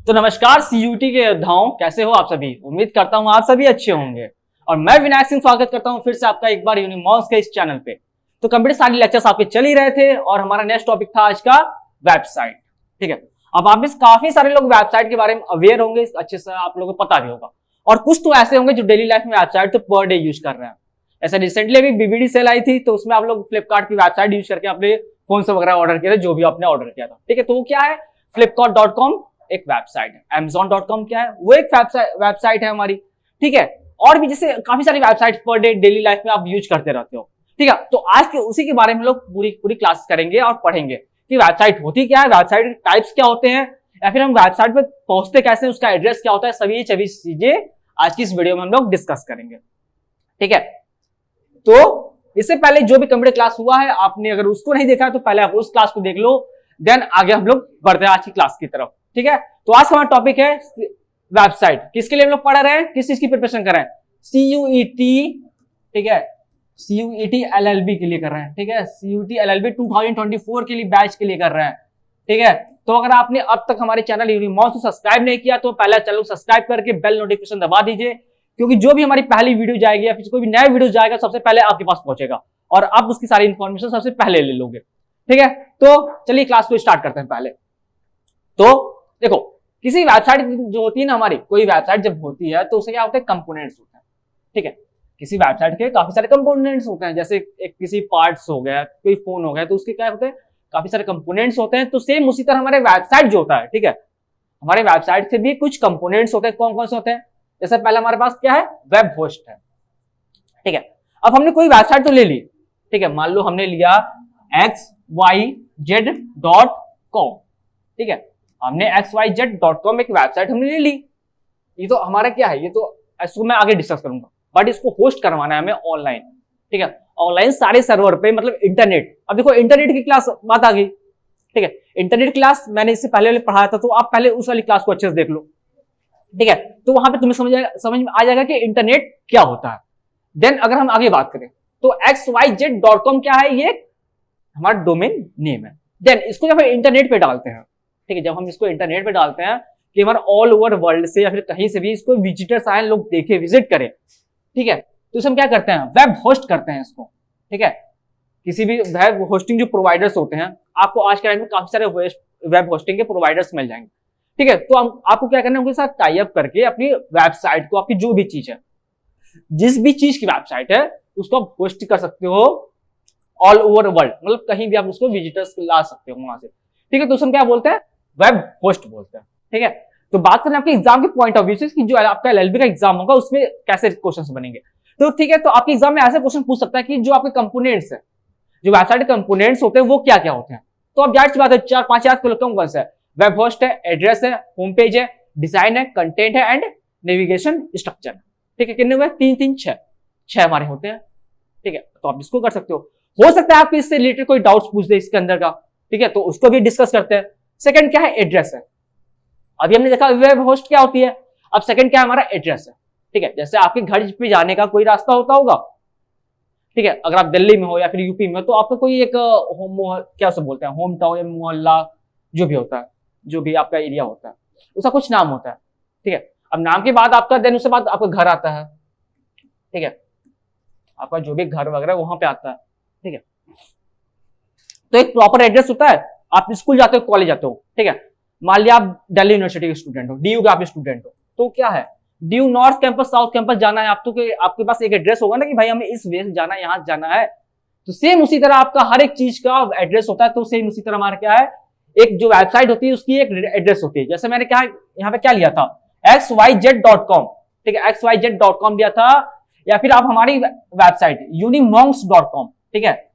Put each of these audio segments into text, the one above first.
तो नमस्कार सीयूटी के योद्धाओं, कैसे हो आप सभी। उम्मीद करता हूं आप सभी अच्छे होंगे और मैं विनायक सिंह स्वागत करता हूं फिर से आपका एक बार यूनिमॉन्स के इस चैनल पे। तो कंप्यूटर सारे लेक्चर्स आपके चल ही रहे थे और हमारा नेक्स्ट टॉपिक था आज का वेबसाइट। ठीक है, अब आप भी काफी सारे लोग वेबसाइट के बारे में अवेयर होंगे, अच्छे से आप लोगों को पता भी होगा, और कुछ तो ऐसे होंगे जो डेली लाइफ में वेबसाइट तो पर डे यूज कर रहे हैं। ऐसा रिसेंटली अभी बीबीडी सेल आई थी, तो उसमें आप लोग फ्लिपकार्ट की वेबसाइट यूज करके अपने फोन से वगैरह ऑर्डर किया था, जो भी आपने ऑर्डर किया था। ठीक है, तो वो क्या है, flipkart.com एक वेबसाइट है। amazon.com क्या है, वो एक वेबसाइट है हमारी। ठीक है, और भी जैसे काफी सारी website per day daily life में आप यूज करते रहते हो। ठीक है, तो आज के उसी के बारे में लोग पूरी क्लास करेंगे और पढ़ेंगे कि वेबसाइट होती क्या है, वेबसाइट के टाइप्स क्या होते हैं, या फिर हम वेबसाइट पे पहुंचते कैसे हैं, उसका एड्रेस क्या होता है, सभी चीजें आज की इस वीडियो में हम लोग डिस्कस करेंगे। ठीक है, तो इससे पहले जो भी कंप्यूटर क्लास हुआ है, आपने अगर उसको नहीं देखा तो पहले आप उस क्लास को देख लो, देन आगे हम लोग बढ़ते हैं आज की क्लास की तरफ। ठीक है, तो आज का हमारा टॉपिक है वेबसाइट। किसके लिए हम लोग पढ़ रहे हैं, किस चीज की प्रिपरेशन कर रहे हैं, सीयूईटी। ठीक है, सीयूईटी एलएलबी के लिए कर रहे हैं। ठीक है, सीयूईटी एलएलबी 2024 के लिए बैच के लिए कर रहे हैं। ठीक है, तो अगर आपने अब तक हमारे चैनल यूनिमॉन्स को सब्सक्राइब नहीं किया तो पहले चैनल सब्सक्राइब करके बेल नोटिफिकेशन दबा दीजिए, क्योंकि जो भी हमारी पहली वीडियो जाएगी या फिर कोई भी नया वीडियो जाएगा सबसे पहले आपके पास पहुंचेगा और आप उसकी सारी इंफॉर्मेशन सबसे पहले ले लोगे। ठीक है, तो चलिए क्लास को स्टार्ट करते हैं। पहले तो देखो, किसी वेबसाइट जो होती है ना, हमारी कोई वेबसाइट जब होती है तो उसे क्या होते हैं, कंपोनेंट्स होते हैं। ठीक है, किसी वेबसाइट के काफी सारे कंपोनेंट्स होते हैं, जैसे एक किसी पार्ट्स हो गया, कोई फोन हो गया, तो उसके क्या होते हैं, काफी सारे कंपोनेंट्स होते हैं। तो सेम उसी तरह हमारे वेबसाइट जो होता है, ठीक है, हमारे वेबसाइट से भी कुछ कंपोनेंट्स होते हैं। कौन कौन से होते हैं, जैसे पहले हमारे पास क्या है, वेब होस्ट है। ठीक है, अब हमने कोई वेबसाइट तो ले ली। ठीक है, मान लो हमने लिया xyz.com। ठीक है, हमने xyz.com एक वेबसाइट हमने ले ली। ये तो हमारा क्या है, ये तो इसको मैं आगे डिस्कस करूंगा, बट इसको होस्ट करवाना है हमें ऑनलाइन। ठीक है, ऑनलाइन सारे सर्वर पे, मतलब इंटरनेट। अब देखो इंटरनेट की क्लास बात आ गई। ठीक है, इंटरनेट क्लास मैंने इससे पहले पढ़ाया था, तो आप पहले उस वाली क्लास को अच्छे से देख लो। ठीक है, तो वहां पे तुम्हें समझ में आ जाएगा कि इंटरनेट क्या होता है। देन अगर हम आगे बात करें तो xyz.com क्या है, ये हमारा डोमेन नेम है। देन इसको जब हम इंटरनेट पे डालते हैं, ठीक है, जब हम इसको इंटरनेट पे डालते हैं कि हमारा ऑल ओवर वर्ल्ड से या फिर कहीं से भी इसको विजिटर्स आए, लोग देखे, विजिट करें। ठीक है, तो इसे हम क्या करते हैं, वेब होस्ट करते हैं इसको। ठीक है, किसी भी वेब होस्टिंग जो प्रोवाइडर्स होते हैं, आपको आज के टाइम में काफी सारे वेब होस्टिंग के प्रोवाइडर्स मिल जाएंगे। ठीक है, तो हम आपको क्या करना है, उनके साथ टाई अप करके अपनी वेबसाइट को, आपकी जो भी चीज है, जिस भी चीज की वेबसाइट है, उसको आप होस्ट कर सकते हो ऑल ओवर वर्ल्ड, मतलब कहीं भी आप उसको विजिटर्स ला सकते हो वहां से। ठीक है, तो उसमें क्या बोलते हैं, वेब होस्ट बोलते हैं। ठीक है, तो बात करें आपके एग्जाम के पॉइंट ऑफ व्यू से कि जो आपका एलएलबी का एग्जाम होगा उसमें कैसे क्वेश्चंस बनेंगे। तो ठीक है, तो आपके एग्जाम में ऐसे क्वेश्चन पूछ सकता है कि जो आपके कंपोनेंट्स है, जो वेबसाइट के कंपोनेंट्स होते हैं वो क्या क्या होते हैं। तो अब जाहिर सी बात है 4-5 याद कर लो, कौन सा है, वेब होस्ट है, एड्रेस है, होम पेज है, डिजाइन है, कंटेंट है एंड नेविगेशन स्ट्रक्चर। ठीक है, कितने हुए, 3 6 हमारे होते हैं। ठीक है, तो आप इसको कर सकते हो सकता है आपको इससे रिलेटेड कोई डाउट्स पूछ दे इसके अंदर का। ठीक है, तो उसको भी डिस्कस करते हैं। सेकंड क्या है, एड्रेस है। अभी हमने देखा वेब होस्ट क्या होती है, अब सेकंड क्या है, हमारा एड्रेस है। ठीक है, जैसे आपके घर पे जाने का कोई रास्ता होता होगा। ठीक है, अगर आप दिल्ली में हो या फिर यूपी में हो, तो आपका कोई एक होम, क्या उसे बोलते हैं, होम टाउन या मोहल्ला, जो भी होता है, जो भी आपका एरिया होता है, उसका कुछ नाम होता है। ठीक है, अब नाम के बाद आपका, देन उसके बाद आपका घर आता है। ठीक है, आपका जो भी घर वगैरह वहां पे आता है। ठीक है, तो एक प्रॉपर एड्रेस होता है। आप स्कूल जाते हो, कॉलेज जाते हो, ठीक है, मान लिया आप दिल्ली यूनिवर्सिटी के स्टूडेंट हो, डीयू के आप स्टूडेंट हो, तो क्या है, DU north campus, south campus जाना है आपको, आपके पास एक एड्रेस होगा ना कि भाई हमें इस वे से जाना है, यहां जाना है। तो सेम उसी तरह आपका हर एक चीज का एड्रेस होता है। तो सेम उसी तरह हमारा क्या है, एक जो वेबसाइट होती है उसकी एक एड्रेस होती है। जैसे मैंने क्या यहाँ पे क्या लिया था, xyz.com। ठीक है, xyz.com दिया था, या फिर आप हमारी वेबसाइट unimongscom, ठीक है,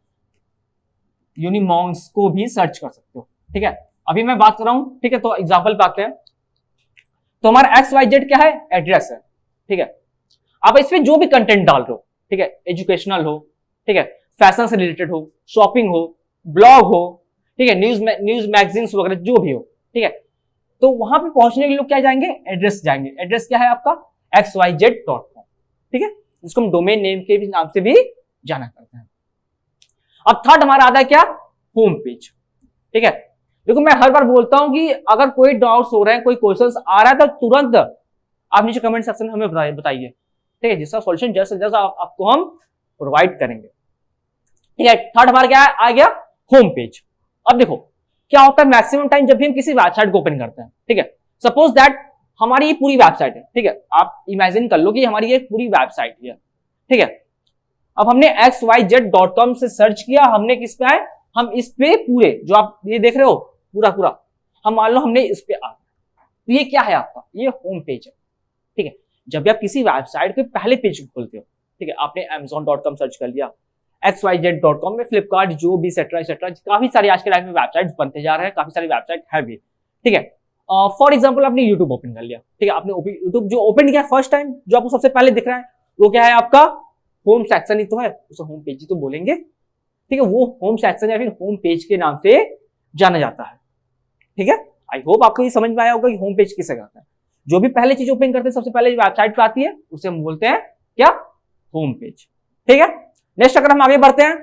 यूनिमॉन्स को भी सर्च कर सकते हो। ठीक है, अभी मैं बात कर रहा हूं। ठीक है, तो एग्जांपल पे आते हैं। तो हमारा xyz क्या है, एड्रेस है। ठीक है, आप इसमें जो भी कंटेंट डाल रहे हो, ठीक है, एजुकेशनल हो, ठीक है, फैशन से रिलेटेड हो, शॉपिंग हो, ब्लॉग हो, ठीक है, न्यूज मैगजीन्स वगैरह जो भी हो। ठीक है, तो वहां पे पहुंचने के लिए लोग क्या जाएंगे, एड्रेस जाएंगे। एड्रेस क्या है आपका, xyz.com। ठीक है, जिसको हम डोमेन नेम के भी नाम से भी जाना करते हैं। अब थर्ड हमारा आता है क्या, होम पेज। ठीक है, देखो मैं हर बार बोलता हूं कि अगर कोई डाउट्स हो रहे हैं, कोई क्वेश्चंस आ रहा है तो तुरंत आप नीचे कमेंट सेक्शन में हमें बताइए, ठीक है, जिसका सॉल्यूशन जैसे जैसा आपको हम प्रोवाइड करेंगे। ठीक है, थर्ड हमारा क्या आ गया, होम पेज। अब देखो क्या होता है मैक्सिमम टाइम जब भी हम किसी वेबसाइट को ओपन करते हैं, ठीक है, सपोज दैट हमारी ये पूरी वेबसाइट है, ठीक है, आप इमेजिन कर लो कि हमारी ये पूरी वेबसाइट है, ठीक है। अब हमने xyz.com से सर्च किया, हमने किस पे आए, हम इस पे पूरे जो आप ये देख रहे हो पूरा पूरा, हम मान लो हमने इस पे आ, तो ये क्या है आपका, ये होम पेज है, ठीक है। जब भी आप किसी वेबसाइट के पहले पेज को खोलते हो, ठीक है, आपने amazon.com सर्च कर लिया, xyz.com में फ्लिपकार्ट, जो भी सेट्रा एक्सेट्रा, काफी सारे आज के टाइम में वेबसाइट्स बनते जा रहे हैं, काफी सारी वेबसाइट है भी, ठीक है। फॉर एग्जाम्पल आपने यूट्यूब ओपन कर लिया, ठीक है, आपने यूट्यूब जो ओपन किया फर्स्ट टाइम, जो आपको सबसे पहले दिख रहा है वो क्या है, आपका होम सेक्शन ही तो है, उसे होम पेज ही तो बोलेंगे, ठीक है। वो होम सेक्शन या फिर होम पेज के नाम से जाना जाता है, ठीक है। आई होप आपको ये समझ में आया होगा कि होम पेज किसे कहते हैं। जो भी पहले चीज ओपन करते हैं सबसे पहले वेबसाइट पे आती है उसे हम बोलते हैं क्या, होम पेज, ठीक है। नेक्स्ट अगर हम आगे बढ़ते हैं,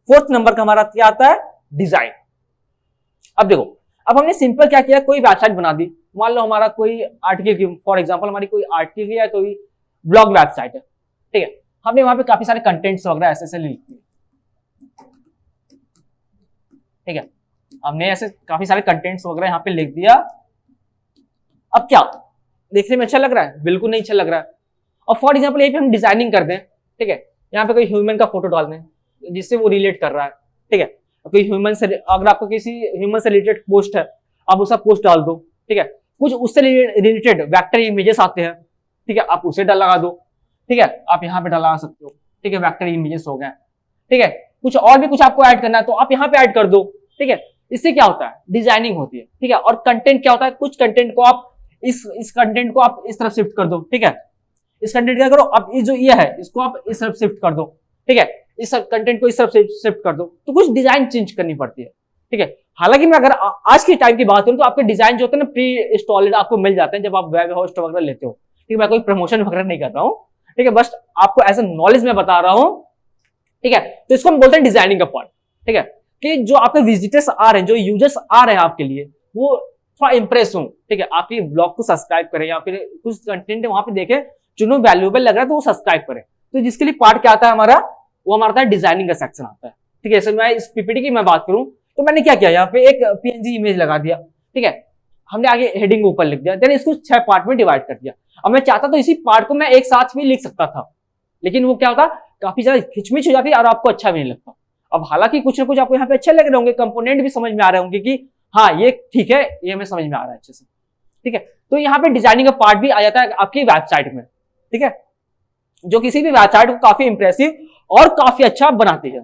फोर्थ नंबर का हमारा क्या आता है, डिजाइन। अब देखो, अब हमने सिंपल क्या किया, कोई वेबसाइट बना दी, मान लो हमारा कोई आर्टिकल की, फॉर एग्जांपल हमारी कोई आर्टिकल की या कोई ब्लॉग वेबसाइट है, ठीक है, हमने वहां पे काफी सारे कंटेंट्स वगैरह ऐसे ऐसे लिख दिए, ठीक है, हमने ऐसे काफी सारे कंटेंट्स वगैरह यहाँ पे लिख दिया। अब क्या देखने में अच्छा लग रहा है, बिल्कुल नहीं अच्छा लग रहा है। और फॉर एग्जांपल यहीं पे हम डिजाइनिंग कर दें, ठीक है, यहाँ पे कोई ह्यूमन का फोटो डाल दें जिससे वो रिलेट कर रहा है, ठीक है, कोई ह्यूमन से, अगर आपको किसी ह्यूमन से रिलेटेड पोस्ट है आप उसका पोस्ट डाल दो, ठीक है, कुछ उससे रिलेटेड वेक्टर इमेजेस आते हैं, ठीक है, आप उसे लगा दो, ठीक है, आप यहाँ पे डला सकते हो, ठीक है, वेक्टर इमेजेस हो गए, ठीक है, कुछ और भी कुछ आपको ऐड करना है तो आप यहाँ पे ऐड कर दो, ठीक है। इससे क्या होता है, डिजाइनिंग होती है, ठीक है। और कंटेंट क्या होता है, कुछ कंटेंट को आप इस कंटेंट को आप इस तरफ शिफ्ट कर दो, ठीक है, इस कंटेंट क्या करो, अब ये जो ये है इसको आप इस तरफ शिफ्ट कर दो, ठीक है, इस कंटेंट को इस तरफ शिफ्ट कर दो, तो कुछ डिजाइन चेंज करनी पड़ती है, ठीक है। हालांकि मैं अगर आज के टाइम की बात करूं तो आपके डिजाइन जो होते हैं ना प्री इंस्टॉल्ड आपको मिल जाते हैं जब आप वेब होस्ट वगैरह लेते हो, ठीक है। मैं कोई प्रमोशन वगैरह नहीं कर रहा हूँ, ठीक है, बस आपको एज ए नॉलेज में बता रहा हूँ, ठीक है। तो इसको हम बोलते हैं डिजाइनिंग का पार्ट, ठीक है, कि जो आपके विजिटर्स आ रहे हैं, जो यूजर्स आ रहे हैं आपके लिए, वो थोड़ा इंप्रेस हो, ठीक है, आपके ब्लॉग को सब्सक्राइब करें या फिर कुछ कंटेंट वहां पे देखें जो वैल्यूएबल लग रहा है तो वो सब्सक्राइब करें। तो जिसके लिए पार्ट क्या आता है हमारा, वो हमारा डिजाइनिंग का सेक्शन आता है, ठीक है। जैसे मैं इस पीपीटी की मैं बात करूं तो मैंने क्या किया, यहाँ पे एक पीएनजी इमेज लगा दिया, ठीक है, हमने आगे हेडिंग ऊपर लिख दिया, देन इसको 6 पार्ट में डिवाइड कर दिया। अब मैं चाहता तो इसी पार्ट को मैं एक साथ भी लिख सकता था, लेकिन वो क्या होता, काफी ज्यादा खिचमिच हो जाती और आपको अच्छा भी नहीं लगता। अब हालांकि कुछ ना कुछ आपको यहाँ पे अच्छे लग रहे होंगे, कंपोनेंट भी समझ में आ रहे होंगे कि हाँ ये ठीक है, ये हमें समझ में आ रहा है अच्छे से, ठीक है। तो यहाँ पे डिजाइनिंग का पार्ट भी आ जाता है आपकी वेबसाइट में, ठीक है, जो किसी भी वेबसाइट को काफी इंप्रेसिव और काफी अच्छा बनाती है,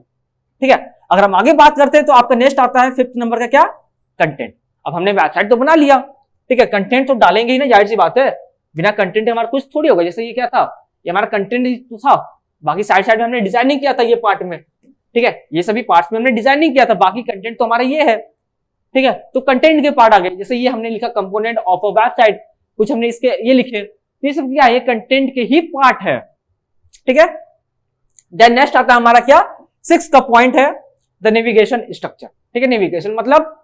ठीक है। अगर हम आगे बात करते हैं तो आपका नेक्स्ट आता है 5th नंबर का क्या, कंटेंट। अब हमने वेबसाइट तो बना लिया, ठीक है, कंटेंट तो डालेंगे ही ना, जाहिर सी बात है, बिना कंटेंट हमारा कुछ थोड़ी होगा। जैसे ये क्या था, ये हमारा कंटेंट तो था, बाकी साइड में हमने डिजाइनिंग किया था ये पार्ट में, ठीक है, ये सभी पार्ट्स में हमने डिजाइनिंग किया था, बाकी कंटेंट तो हमारा ये है, ठीक है। तो कंटेंट के पार्ट आ गए, जैसे ये हमने लिखा कंपोनेंट ऑफ अ वेबसाइट, कुछ हमने इसके ये लिखे, तो ये सब क्या है, ये कंटेंट के ही पार्ट है, ठीक है। देन नेक्स्ट आता है हमारा क्या, 6 का पॉइंट है द नेविगेशन स्ट्रक्चर, ठीक है। नेविगेशन मतलब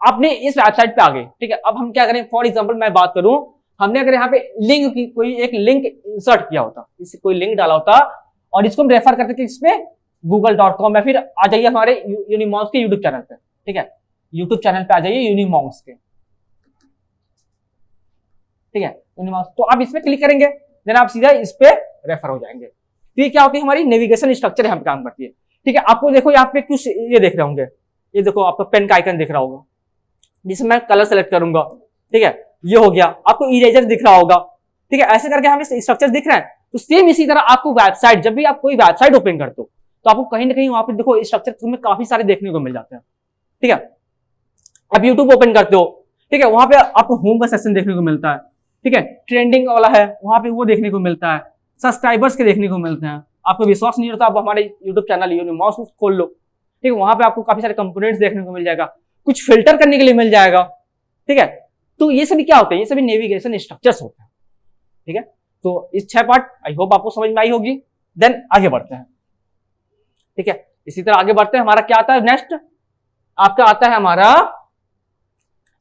आपने इस वेबसाइट पे आ गए, ठीक है। अब हम क्या करें, फॉर एग्जांपल मैं बात करूं, हमने अगर यहाँ पे लिंक की कोई एक लिंक इंसर्ट किया होता, इसे कोई लिंक डाला होता और इसको हम रेफर करते थे इसमें google.com, या फिर आ जाइए हमारे यूनिमॉन्क्स के यूट्यूब चैनल पे, ठीक है, यूट्यूब चैनल पे आ जाइए यूनिमॉन्क्स के, ठीक है, यूनिमॉन्क्स, तो आप इसमें क्लिक करेंगे, देन आप सीधा इस पे रेफर हो जाएंगे। तो ये क्या होती है, हमारी नेविगेशन स्ट्रक्चर यहाँ पे काम करती है, ठीक है। आपको देखो यहाँ पे कुछ ये देख रहे होंगे, ये देखो आपका पेन का आइकन दिख रहा होगा, जिसमें मैं कलर सेलेक्ट करूंगा, ठीक है, ये हो गया, आपको इरेजर दिख रहा होगा, ठीक है। ऐसे करके हमें स्ट्रक्चर दिख रहे हैं। तो सेम इसी तरह आपको वेबसाइट, जब भी आप कोई वेबसाइट ओपन करते हो तो आपको कहीं ना कहीं वहां पे देखो स्ट्रक्चर तुम्हें काफी सारे देखने को मिल जाते हैं, ठीक है। आप यूट्यूब ओपन करते हो, ठीक है, वहां पे आपको होम का सेक्शन देखने को मिलता है, ठीक है, ट्रेंडिंग वाला है वहां पे वो देखने को मिलता है, सब्सक्राइबर्स के देखने को मिलते हैं। आपको विश्वास नहीं होता, आप हमारे यूट्यूब चैनल यूनिमॉन्क्स खोल लो, ठीक है, वहां पे आपको काफी सारे कंपोनेंट्स देखने को मिल जाएगा, कुछ फिल्टर करने के लिए मिल जाएगा, ठीक है। तो ये सभी क्या होते हैं, ये सभी नेविगेशन स्ट्रक्चर्स होते हैं, ठीक है। तो इस 6 पार्ट आई होप आपको समझ में आई होगी। देन आगे बढ़ते हैं, ठीक है, इसी तरह आगे बढ़ते हैं। हमारा क्या आता है नेक्स्ट, आपका आता है हमारा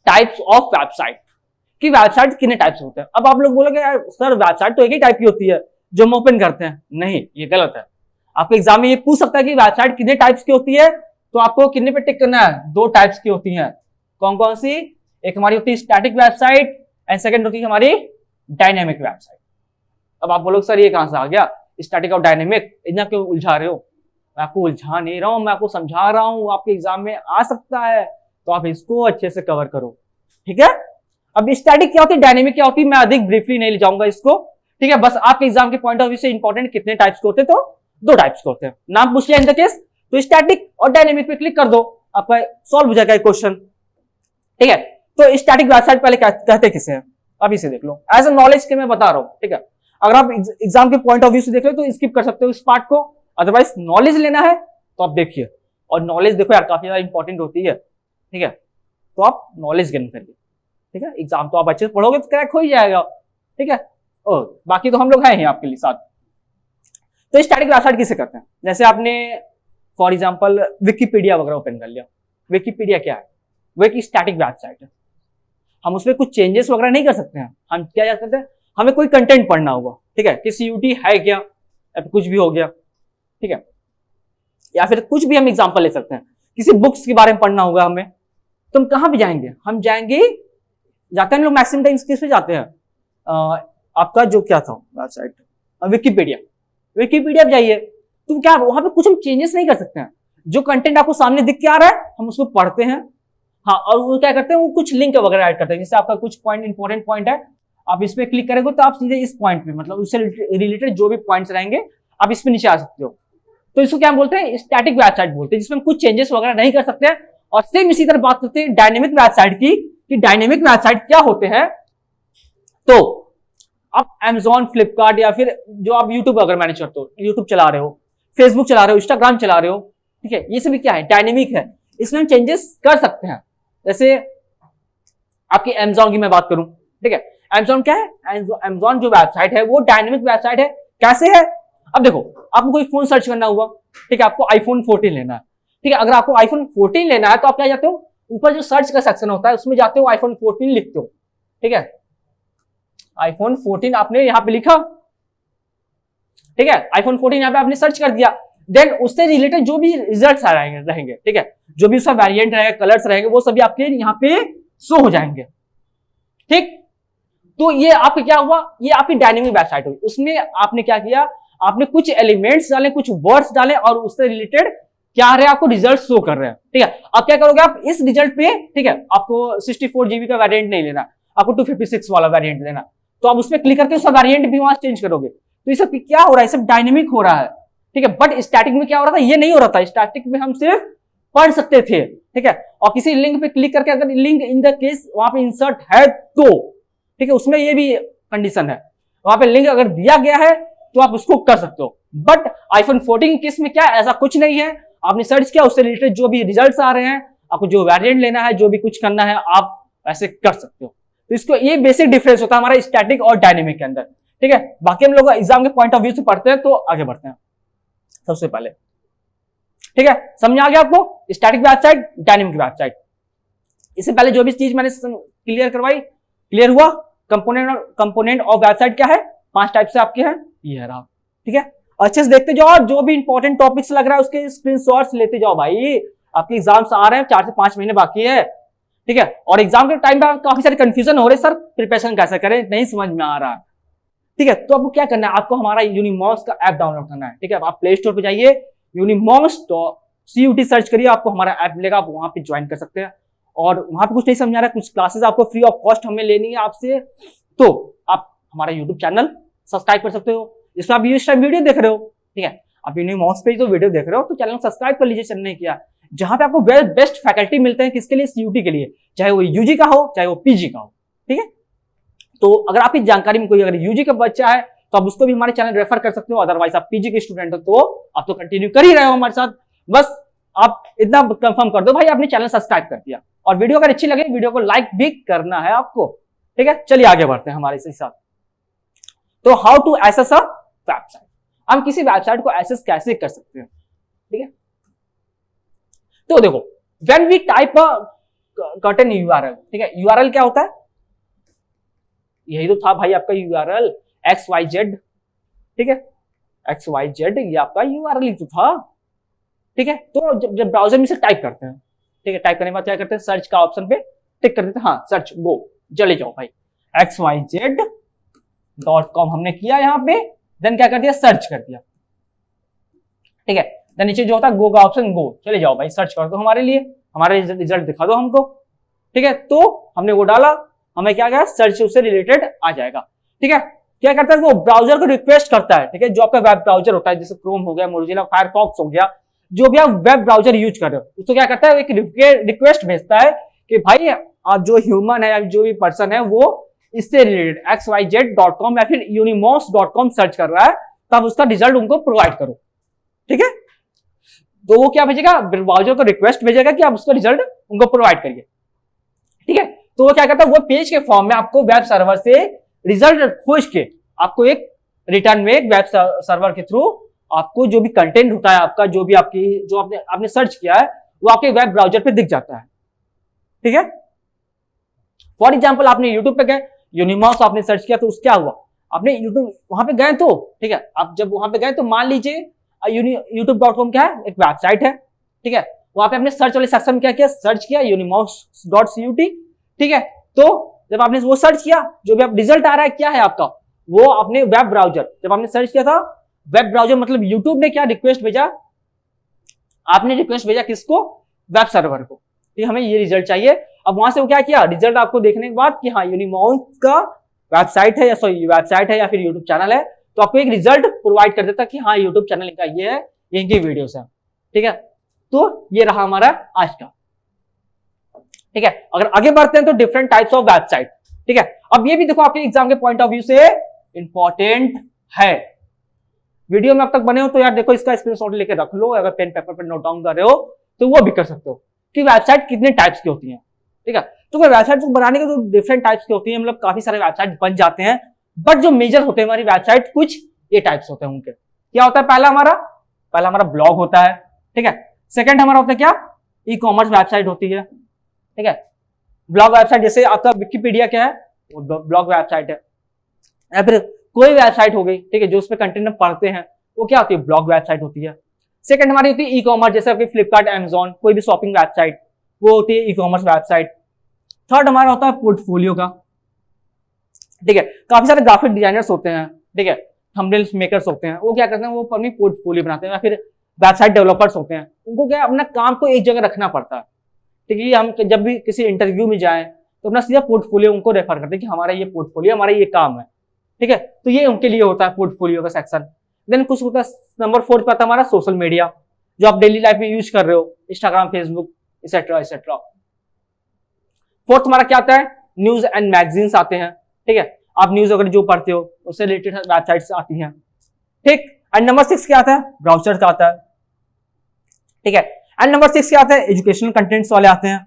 टाइप्स ऑफ वेबसाइट, कि वेबसाइट कितने टाइप्स होते हैं। अब आप लोग बोलोगे यार सर वेबसाइट तो एक ही टाइप की होती है जो हम ओपन करते हैं, नहीं ये गलत है। आपके एग्जाम में ये पूछ सकता है कि वेबसाइट कितने टाइप्स की होती है, तो आपको कितने पे टिक करना है, 2 टाइप्स की होती हैं। कौन कौन सी? एक हमारी होती है स्टैटिक वेबसाइट एंड सेकंड होती है हमारी डायनेमिक वेबसाइट। अब आप बोलोगे सर ये कहां से आ गया स्टैटिक और डायनेमिक, इतना क्यों उलझा रहे हो? मैं आपको उलझा नहीं रहा हूं, मैं आपको समझा रहा हूं, आपके एग्जाम में आ सकता है, तो आप इसको अच्छे से कवर करो, ठीक है। अब स्टैटिक क्या होती है, डायनेमिक क्या होती है, मैं अधिक ब्रीफली नहीं ले जाऊंगा इसको, ठीक है। बस आपके एग्जाम के पॉइंट ऑफ व्यू से इंपॉर्टेंट कितने टाइप्स के होते हैं, तो 2 टाइप्स के होते हैं। नाम पूछ लिया इन द केस, तो स्टैटिक और डायनेमिक पे क्लिक कर दो, आपका सॉल्व हो जाएगा क्वेश्चन, ठीक है। तो स्टैटिक वेबसाइट पहले कहते किसे हैं, अभी से देख लो, एज ए नॉलेज के मैं बता रहा हूं, ठीक है। अगर आप एग्जाम के पॉइंट ऑफ व्यू से देख रहे हो तो स्किप कर सकते हो इस पार्ट को, अदरवाइज नॉलेज लेना है तो आप देखिए, और नॉलेज देखो यार काफी ज्यादा इंपॉर्टेंट होती है, ठीक है। तो आप नॉलेज गेन करिए, ठीक है। एग्जाम तो आप अच्छे से पढ़ोगे तो क्रैक हो ही जाएगा, ठीक है। और बाकी तो हम लोग हैं ही आपके लिए साथ। तो स्टैटिक वेबसाइट किसे करते हैं, जैसे आपने फॉर एग्जांपल विकिपीडिया वगैरह ओपन कर लिया। विकिपीडिया क्या है, वो एक स्टैटिक वेबसाइट है, हम उसमें कुछ चेंजेस वगैरह नहीं कर सकते हैं। हम क्या करते हैं, हमें कोई कंटेंट पढ़ना होगा, ठीक है, कि सीयूटी है क्या, या कुछ भी हो गया, ठीक है, या फिर कुछ भी हम एग्जांपल ले सकते हैं, किसी बुक्स के बारे में पढ़ना होगा हमें, तो हम कहां भी जाएंगे, हम जाएंगे, जाते हैं लोग मैक्सिमम टाइम्स किस पे जाते हैं, आपका जो क्या था वेबसाइट, विकिपीडिया। विकिपीडिया पे जाइए, तो क्या वहां पे कुछ हम चेंजेस नहीं कर सकते हैं, जो कंटेंट आपको सामने दिख के आ रहा है हम उसको पढ़ते हैं, हाँ। और वो क्या करते हैं, वो कुछ लिंक वगैरह ऐड करते हैं, जैसे आपका कुछ पॉइंट इंपॉर्टेंट पॉइंट है, आप इस पे क्लिक करेंगे तो आप सीधे इस पॉइंट पे, मतलब उससे रिलेटेड जो भी पॉइंट्स रहेंगे आप इस पे नीचे आ सकते हो। तो इसको क्या बोलते हैं, स्टैटिक वेबसाइट बोलते हैं, जिसमें हम कुछ चेंजेस वगैरह नहीं कर सकते हैं। और सेम इसी तरह बात करते हैं डायनेमिक वेबसाइट की, कि डायनेमिक वेबसाइट क्या होते हैं। तो आप Amazon, फ्लिपकार्ट या फिर जो आप यूट्यूब अगर मैनेज करते हो, यूट्यूब चला रहे हो, फेसबुक चला रहे हो, इंस्टाग्राम चला रहे हो, ठीक है, ये सभी क्या है, डायनेमिक है, इसमें हम चेंजेस कर सकते हैं। जैसे आपकी Amazon की मैं बात करूं, ठीक है, Amazon क्या है, Amazon जो वेबसाइट है वो डायनेमिक वेबसाइट है। कैसे है, अब देखो आपको कोई फोन सर्च करना हुआ, ठीक है, आपको iPhone 14 लेना है, ठीक है, अगर आपको iPhone 14 लेना है तो आप क्या जाते हो, ऊपर जो सर्च का सेक्शन होता है उसमें जाते हो, iPhone 14 लिखते हो, ठीक है, iPhone 14 आपने यहां पे लिखा, ठीक है, iPhone 14 यहां पे आपने सर्च कर दिया, देन उससे रिलेटेड जो भी रिजल्ट्स रहेंगे, ठीक है, जो भी उसका वेरिएंट रहेगा, कलर्स रहेंगे, वो सभी आपके यहाँ पे शो हो जाएंगे, ठीक। तो ये आपका क्या हुआ, ये आपकी डायनेमिक वेबसाइट हुई, उसमें आपने क्या किया, आपने कुछ एलिमेंट्स डाले, कुछ वर्ड्स डाले, और उससे रिलेटेड क्या आ रहे हैं, आपको रिजल्ट शो कर रहे हैं, ठीक है। अब क्या करोगे आप इस रिजल्ट पे, ठीक है, आपको 64 GB का वेरिएंट नहीं लेना, आपको 256 वाला वेरिएंट लेना, तो आप उसमें क्लिक करके उसका वेरिएंट भी वहां चेंज करोगे। तो ये सब क्या हो रहा है, सब डायनेमिक हो रहा है, ठीक है। बट स्टैटिक में क्या हो रहा था, ये नहीं हो रहा था, स्टैटिक में हम सिर्फ पढ़ सकते थे, ठीक है, और किसी लिंक पे क्लिक करके अगर लिंक इन द केस वहां पे इंसर्ट है तो, ठीक है, उसमें ये भी कंडीशन है, वहां पे लिंक अगर दिया गया है तो आप उसको कर सकते हो। बट iPhone 14 केस में क्या, ऐसा कुछ नहीं है, आपने सर्च किया, उससे रिलेटेड जो भी रिजल्ट्स आ रहे हैं, आपको जो वेरिएंट लेना है, जो भी कुछ करना है, आप ऐसे कर सकते हो। तो इसको ये बेसिक डिफरेंस होता है हमारा स्टैटिक और डायनेमिक के अंदर, ठीक है। बाकी हम लोग एग्जाम के पॉइंट ऑफ व्यू से पढ़ते हैं, तो आगे बढ़ते हैं सबसे पहले, ठीक है। समझ आ गया आपको स्टैटिक वेबसाइट, डायनेमिक वेबसाइट। इससे पहले जो भी चीज मैंने क्लियर करवाई, क्लियर हुआ। कंपोनेंट ऑफ वेबसाइट क्या है, 5 टाइप से आपके हैं, ये है रहा, ठीक है। अच्छे से देखते जाओ, जो भी इंपॉर्टेंट टॉपिक्स लग रहा है उसके स्क्रीनशॉट्स लेते जाओ भाई, आपके एग्जाम्स आ रहे हैं, 4 से 5 महीने बाकी है, ठीक है। और एग्जाम के टाइम पे काफी सारे कंफ्यूजन हो रहे हैं, सर प्रिपरेशन कैसे करें, नहीं समझ में आ रहा, ठीक है। तो आपको क्या करना है, आपको हमारा यूनिमॉक्स का ऐप डाउनलोड करना है, ठीक है। आप प्ले स्टोर पे जाइए, यूनिमॉक्स CUT सर्च करिए, आपको हमारा ऐप मिलेगा, आप वहां पे ज्वाइन कर सकते हैं। और वहां पे कुछ नहीं समझा रहा है, कुछ क्लासेस आपको फ्री ऑफ कॉस्ट हमें लेनी है आपसे, तो आप हमारा यूट्यूब चैनल सब्सक्राइब कर सकते हो, जिसमें आप इस टाइम वीडियो देख रहे हो, ठीक है। आप यूनिमॉक्स पे जो वीडियो देख रहे हो तो चैनल सब्सक्राइब कर लीजिए, चैनल नहीं किया, जहां पे आपको बेस्ट फैकल्टी मिलते हैं, किसके लिए, CUT के लिए, चाहे वो UG का हो चाहे वो PG का हो, ठीक है। तो अगर आपकी जानकारी में कोई अगर UG का बच्चा है तो आप उसको भी हमारे चैनल रेफर कर सकते हो, अदरवाइज आप PG के स्टूडेंट हो तो आप तो कंटिन्यू कर ही रहे हो हमारे साथ, बस आप इतना कंफर्म कर दो भाई आपने चैनल सब्सक्राइब कर दिया। और वीडियो अगर अच्छी लगे, वीडियो को लाइक भी करना है आपको, ठीक है। चलिए आगे बढ़ते हैं हमारे साथ। तो how to access a website, हम किसी वेबसाइट को एक्सेस कैसे कर सकते हैं, ठीक है। तो देखो, when we type content URL, ठीक है। यूआरएल क्या होता है, यही तो था भाई आपका यूआरएल, XYZ, ठीक है, XYZ ये आपका यूआरएल ही तो था, ठीक है। तो जब ब्राउजर में से टाइप करते हैं, ठीक है, टाइप करने के बाद क्या करते हैं, सर्च का ऑप्शन पे टिक कर देते हैं, हाँ सर्च गो, चले जाओ भाई xyz.com हमने किया यहाँ पे, देन क्या कर दिया, सर्च कर दिया, ठीक है। देन नीचे जो होता है गो का ऑप्शन, गो, चले जाओ भाई सर्च कर दो हमारे लिए, हमारे रिजल्ट दिखा दो हमको, ठीक है। तो हमने वो डाला, हमें क्या गया, सर्च उससे रिलेटेड आ जाएगा, ठीक है। क्या करता है वो ब्राउजर को रिक्वेस्ट करता है, ठीक है, जो आपका वेब ब्राउजर होता है, जैसे क्रोम हो गया, मोजिला फायरफॉक्स हो गया, जो भी आप वेब ब्राउजर यूज कर रहे हो, उसको क्या करता है, एक रिक्वेस्ट भेजता है कि भाई आप जो ह्यूमन है या जो भी पर्सन है वो इससे रिलेटेड xyz.com या फिर unimos.com सर्च कर रहा है, तब उसका रिजल्ट उनको प्रोवाइड करो, ठीक है। तो वो क्या भेजेगा, ब्राउजर को रिक्वेस्ट भेजेगा कि आप उसका रिजल्ट उनको प्रोवाइड करिए, ठीक है। तो वो क्या करता है, वो पेज के फॉर्म में आपको वेब सर्वर से रिजल्ट खोज के आपको एक रिटर्न में एक वेब सर्वर के थ्रू आपको जो भी कंटेंट होता है आपका, जो भी आपकी जो आपने सर्च किया है वो आपके वेब ब्राउजर पे दिख जाता है, ठीक है। फॉर एग्जांपल आपने यूट्यूब पे गए, यूनिमॉस आपने सर्च किया, तो उस क्या हुआ, आपने यूट्यूब वहां पे गए तो, ठीक है, आप जब वहां पे गए तो मान लीजिए youtube.com क्या है, एक वेबसाइट है, ठीक है। वहां पे आपने सर्च वाले सेक्शन में क्या किया, सर्च किया unimos.cut, ठीक है। तो जब आपने वो सर्च किया, जो भी आप रिजल्ट आ रहा है क्या है आपका, वो आपने वेब ब्राउजर, जब आपने सर्च किया था वेब ब्राउजर, मतलब यूट्यूब ने क्या रिक्वेस्ट भेजा, आपने रिक्वेस्ट भेजा किसको, वेब सर्वर को, कि हमें ये रिजल्ट चाहिए। अब वहां से वो क्या किया, रिजल्ट आपको देखने के बाद कि हाँ यूनिमॉस का वेबसाइट है, या सॉरी वेबसाइट है या फिर यूट्यूब चैनल है, तो आपको एक रिजल्ट प्रोवाइड कर देता कि हाँ यूट्यूब चैनल इनका ये है, इनकी वीडियोस है, ठीक है। तो ये रहा हमारा आज का, ठीक है। अगर आगे बढ़ते हैं तो डिफरेंट टाइप्स ऑफ वेबसाइट, ठीक है। अब ये भी देखो आपके एग्जाम के पॉइंट ऑफ व्यू से इंपॉर्टेंट है, वीडियो में अब तक बने हो तो यार देखो इसका स्क्रीनशॉट लेके रख लो, अगर पेन पेपर पर नोट डाउन कर रहे हो तो वो भी कर सकते हो कि वेबसाइट कितने टाइप्स की होती है, ठीक है। तो वेबसाइट को बनाने के जो डिफरेंट टाइप्स की होती है, मतलब काफी सारे वेबसाइट बन जाते हैं, बट जो मेजर होते हैं हमारी वेबसाइट, कुछ ये टाइप्स होते हैं उनके। क्या होता है, पहला हमारा ब्लॉग होता है, ठीक है। सेकंड हमारा होता है क्या, ई कॉमर्स वेबसाइट होती है, ठीक है। ब्लॉग वेबसाइट जैसे आपका विकिपीडिया क्या है, वो ब्लॉग वेबसाइट है, या फिर कोई वेबसाइट हो गई, ठीक है, जो उसमें कंटेंट हम पढ़ते हैं, वो क्या होती है, ब्लॉग वेबसाइट होती है। सेकंड हमारी होती है ई कॉमर्स, जैसे आपकी फ्लिपकार्ट, अमेजॉन, कोई भी शॉपिंग वेबसाइट, वो होती है ई कॉमर्स वेबसाइट। थर्ड हमारा होता है पोर्टफोलियो का, ठीक है। काफी सारे ग्राफिक डिजाइनर्स होते हैं, ठीक है, थंबनेल मेकर्स होते हैं, वो क्या करते हैं, वो अपनी पोर्टफोलियो बनाते हैं, या फिर वेबसाइट डेवलपर्स होते हैं, उनको क्या अपना काम को एक जगह रखना पड़ता है, ठीक है। हम जब भी किसी इंटरव्यू में जाएं तो अपना सीधा पोर्टफोलियो उनको रेफर करते हैं कि हमारा ये पोर्टफोलियो, हमारा ये काम है, ठीक है। तो ये उनके लिए होता है पोर्टफोलियो का सेक्शन। देन कुछ होता है नंबर 4 पे आता है हमारा सोशल मीडिया, जो आप डेली लाइफ में यूज कर रहे हो, Instagram, Facebook, etcetera etcetera. Fourth हमारा क्या आता है, न्यूज एंड मैगजीन्स आते हैं, ठीक है, आप न्यूज वगैरह जो पढ़ते हो उससे रिलेटेड वेबसाइट्स आती हैं, ठीक। एंड नंबर 6 क्या आता है, ब्राउजर का आता है, ठीक है। एंड नंबर 6 क्या आता है, एजुकेशनल कंटेंट्स वाले आते हैं,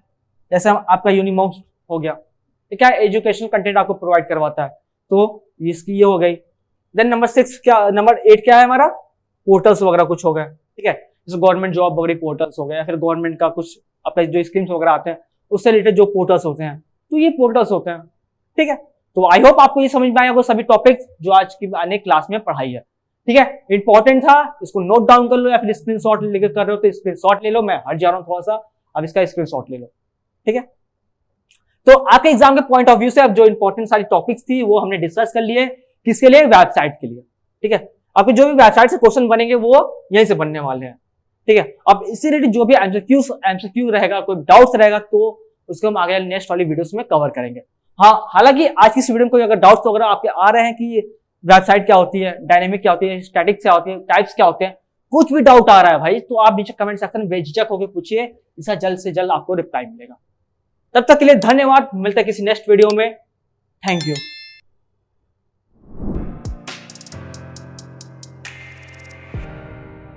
जैसे आपका यूनिमॉस हो गया, ठीक है, एजुकेशनल कंटेंट आपको प्रोवाइड करवाता है, तो इसकी ये हो गई। देन नंबर 6 क्या, नंबर 8 क्या है हमारा, पोर्टल्स वगैरह कुछ हो गए, ठीक है, जैसे गवर्नमेंट जॉब वगैरह पोर्टल्स हो गए, या फिर गवर्नमेंट का कुछ अपने जो स्कीम्स वगैरह आते हैं उससे रिलेटेड जो पोर्टल्स होते हैं, तो ये पोर्टल्स होते हैं, ठीक है। तो आई होप आपको ये समझ में आया वो सभी टॉपिक्स जो आज की आने क्लास में पढ़ाई है, ठीक है। इंपॉर्टेंट था, इसको नोट डाउन कर लो, या फिर स्क्रीनशॉट लेकर कर रहे हो तो स्क्रीनशॉट ले लो, मैं हट जा रहा हूँ थोड़ा सा, अब इसका स्क्रीनशॉट ले लो, ठीक है। तो आपके एग्जाम के पॉइंट ऑफ व्यू से अब जो इंपॉर्टेंट सारी टॉपिक्स थी वो हमने डिस्कस कर लिए, किसके लिए, वेबसाइट के लिए, ठीक है। आपके जो भी वेबसाइट से क्वेश्चन बनेंगे वो यहीं से बनने वाले हैं, ठीक है। अब इसी रिलेटेड जो भी एमसीक्यू रहेगा, कोई डाउट्स रहेगा तो उसको हम आगे नेक्स्ट वाली वीडियोस में कवर करेंगे। हाँ, हालांकि आज की इस वीडियो में कोई अगर डाउट्स वगैरह आपके आ रहे हैं कि वेबसाइट क्या होती है, डायनेमिक क्या होती है, स्टैटिक क्या होती है, टाइप्स क्या होते हैं, कुछ भी डाउट आ रहा है भाई, तो आप नीचे कमेंट सेक्शन में बेझिझक होकर पूछिए, इसका जल्द से जल्द आपको रिप्लाई मिलेगा। तब तक के लिए धन्यवाद, मिलते हैं किसी नेक्स्ट वीडियो में, थैंक यू।